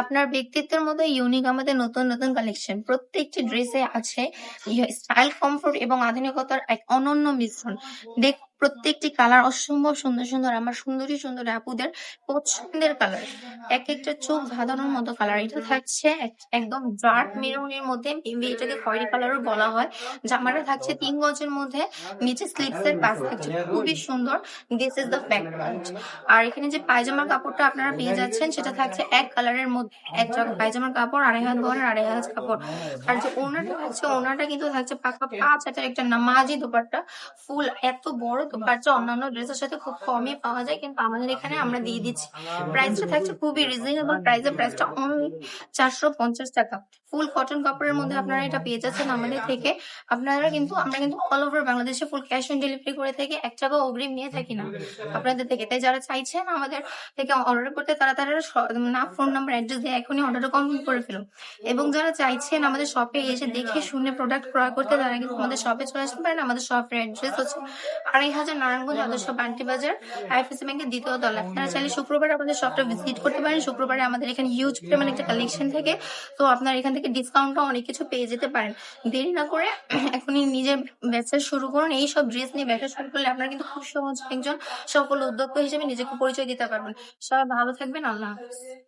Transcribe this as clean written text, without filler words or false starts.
আপনার ব্যক্তিত্বের মতো ইউনিক আমাদের নতুন, নতুন কালেকশন। প্রত্যেকটি ড্রেসে আছে স্টাইল, কমফোর্ট এবং আধুনিকতার এক অনন্য মিশ্রণ। প্রত্যেকটি কালার অসম্ভব সুন্দর, সুন্দর। আমার সুন্দরী, সুন্দরী আপুদের পছন্দের কালার। একেকটা চোখ ধাঁধানোর মতো কালার। এটা থাকছে একদম ডার্ক মেরুনের মধ্যে, মেবি এটাকে খয়েরি কালারও বলা হয়। জামাটা থাকছে ৩ গজের মধ্যে, নিচে স্লিপসের কাজ থাকছে খুবই সুন্দর। This is the back part. আর এখানে যে পায়জামার কাপড়টা আপনারা পেয়ে যাচ্ছেন সেটা থাকছে এক কালারের মধ্যে, এক জায়গা পায়জামার কাপড়, ২.৫ হাত বহরের ২.৫ হাত কাপড়। আর যে ওড়নাটা থাকছে, ওড়নাটা কিন্তু থাকছে পাকা ৫ হাতের একটা নামাজি দোপাট্টা। ফুল এত বড় দোপাট্টা অন্যান্য ড্রেসের সাথে খুব কমই পাওয়া যায়, কিন্তু আমাদের এখানে আমরা দিয়ে দিচ্ছি। প্রাইসটা থাকছে খুবই রিজনেবল প্রাইসে, প্রাইসটা অনলি ৪৫০ টাকা। ফুল কটন কাপড়ের মধ্যে আপনারা এটা পেয়ে যাচ্ছেন আমাদের থেকে। আমরা কিন্তু অল ওভার বাংলাদেশে ফুল ক্যাশ অন ডেলিভারি করে থাকি, ১ টাকাও অগ্রিম নিয়ে থাকি না আপনাদের থেকে। তাই যারা চাইছেন আমাদের থেকে অর্ডার করতে, তারা না ফোন নাম্বার অ্যাড্রেস দিয়ে এখনই অর্ডারটা কমপ্লিট করে ফেলুন। এবং যারা চাইছেন আমাদের শপে এসে দেখে শুনে প্রোডাক্ট ক্রয় করতে, তারা কিন্তু আমাদের শপে চলে আসতে পারেন। আমাদের শপের অ্যাড্রেস হচ্ছে ২.৫০০ নারায়ণগঞ্জ আদর্শ বান্টি বাজার, আইএফএসসি ব্যাংকের ২য় তলা। আপনারা চাইলে শুক্রবার আমাদের শপটা ভিজিট করতে পারেন। শুক্রবারে আমাদের এখানে হিউজ পরিমাণে একটা কালেকশন থাকে, তো আপনারা এখান থেকে ডিসকাউন্টও অনেক কিছু পেয়ে যেতে পারেন। দেরি না করে এখনই নিজের ব্যবসা শুরু করুন। এই সব ড্রেস নিয়ে ব্যবসা শুরু করলে আপনারা কিন্তু খুব সহজ একজন সফল উদ্যোক্তা হিসেবে নিজেকে পরিচয় দিতে পারবেন। সবাই ভালো থাকবেন। আল্লাহ হাফেজ।